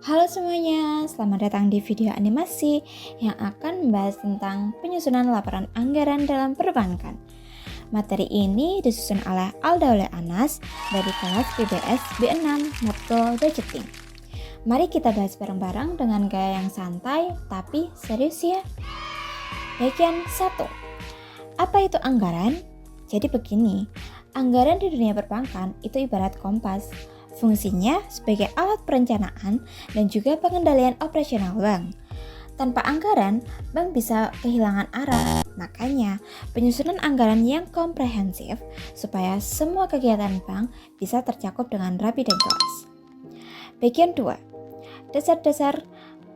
Halo semuanya, selamat datang di video animasi yang akan membahas tentang penyusunan laporan anggaran dalam perbankan. Materi ini disusun oleh Aldaule Anas dari kelas PBS B6 Matkul Budgeting. Mari kita bahas bareng-bareng dengan gaya yang santai tapi serius ya. Bagian 1. Apa itu anggaran? Jadi begini, anggaran di dunia perbankan itu ibarat kompas. Fungsinya sebagai alat perencanaan dan juga pengendalian operasional bank. Tanpa anggaran, bank bisa kehilangan arah. Makanya, penyusunan anggaran yang komprehensif supaya semua kegiatan bank bisa tercakup dengan rapi dan jelas. Bagian 2. Dasar-dasar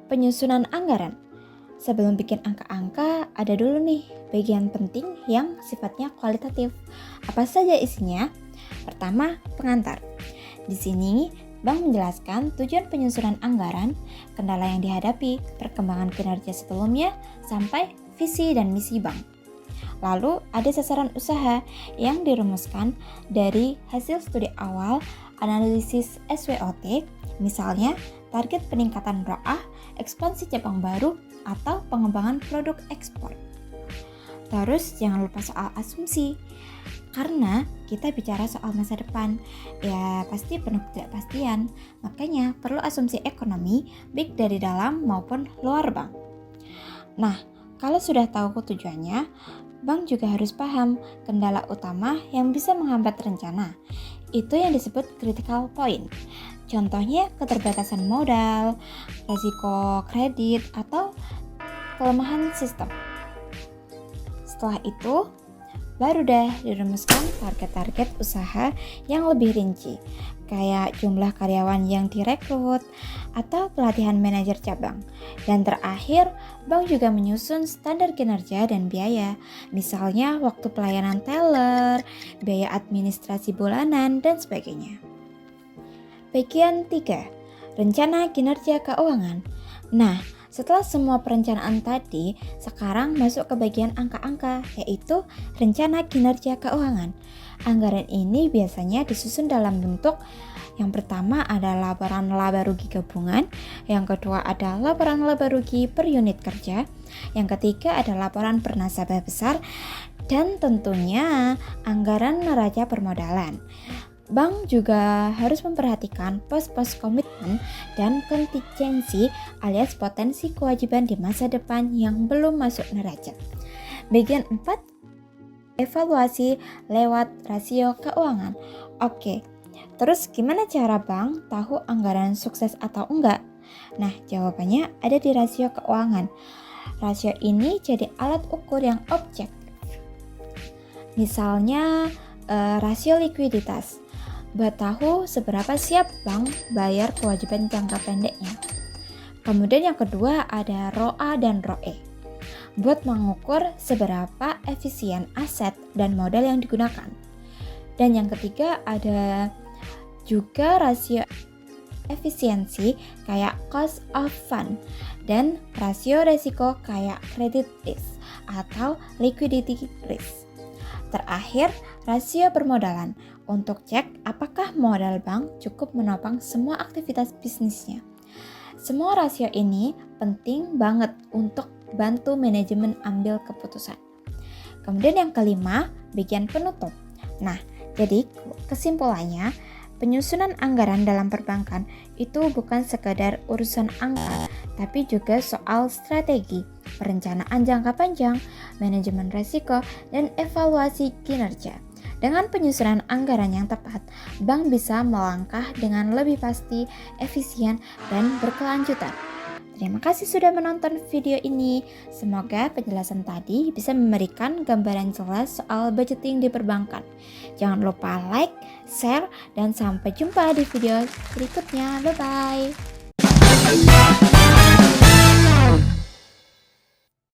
penyusunan anggaran. Sebelum bikin angka-angka, ada dulu nih bagian penting yang sifatnya kualitatif. Apa saja isinya? Pertama, pengantar. Di sini, bank menjelaskan tujuan penyusunan anggaran, kendala yang dihadapi, perkembangan kinerja sebelumnya, sampai visi dan misi bank. Lalu, ada sasaran usaha yang dirumuskan dari hasil studi awal, analisis SWOT, misalnya target peningkatan ROA, ekspansi cabang baru, atau pengembangan produk ekspor. Terus, jangan lupa soal asumsi. Karena kita bicara soal masa depan, ya pasti penuh ketidakpastian. Makanya perlu asumsi ekonomi baik dari dalam maupun luar bank. Nah, kalau sudah tahu tujuannya, bank juga harus paham kendala utama yang bisa menghambat rencana. Itu yang disebut critical point. Contohnya keterbatasan modal, risiko kredit, atau kelemahan sistem. Setelah itu, baru deh dirumuskan target-target usaha yang lebih rinci, kayak jumlah karyawan yang direkrut atau pelatihan manajer cabang. Dan terakhir, bank juga menyusun standar kinerja dan biaya, misalnya waktu pelayanan teller, biaya administrasi bulanan, dan sebagainya. Bagian 3. Rencana kinerja keuangan. Nah, setelah semua perencanaan tadi, sekarang masuk ke bagian angka-angka, yaitu rencana kinerja keuangan. Anggaran ini biasanya disusun dalam bentuk yang pertama ada laporan laba rugi gabungan, yang kedua ada laporan laba rugi per unit kerja, yang ketiga ada laporan per nasabah besar, dan tentunya anggaran neraca permodalan. Bank juga harus memperhatikan pos-pos komitmen dan kontingensi alias potensi kewajiban di masa depan yang belum masuk neraca. Bagian 4, evaluasi lewat rasio keuangan. Oke, terus gimana cara bank tahu anggaran sukses atau enggak? Nah, jawabannya ada di rasio keuangan. Rasio ini jadi alat ukur yang objektif. Misalnya, rasio likuiditas. Buat tahu seberapa siap bank bayar kewajiban jangka pendeknya. Kemudian yang kedua ada ROA dan ROE. Buat mengukur seberapa efisien aset dan modal yang digunakan. Dan yang ketiga ada juga rasio efisiensi kayak cost of fund dan rasio resiko kayak credit risk atau liquidity risk. Terakhir, rasio permodalan untuk cek apakah modal bank cukup menopang semua aktivitas bisnisnya. Semua rasio ini penting banget untuk bantu manajemen ambil keputusan. Kemudian yang kelima, bagian penutup. Nah, jadi kesimpulannya, penyusunan anggaran dalam perbankan itu bukan sekadar urusan angka, tapi juga soal strategi, perencanaan jangka panjang, manajemen risiko, dan evaluasi kinerja. Dengan penyusunan anggaran yang tepat, bank bisa melangkah dengan lebih pasti, efisien, dan berkelanjutan. Terima kasih sudah menonton video ini. Semoga penjelasan tadi bisa memberikan gambaran jelas soal budgeting di perbankan. Jangan lupa like, share, dan sampai jumpa di video berikutnya. Bye-bye.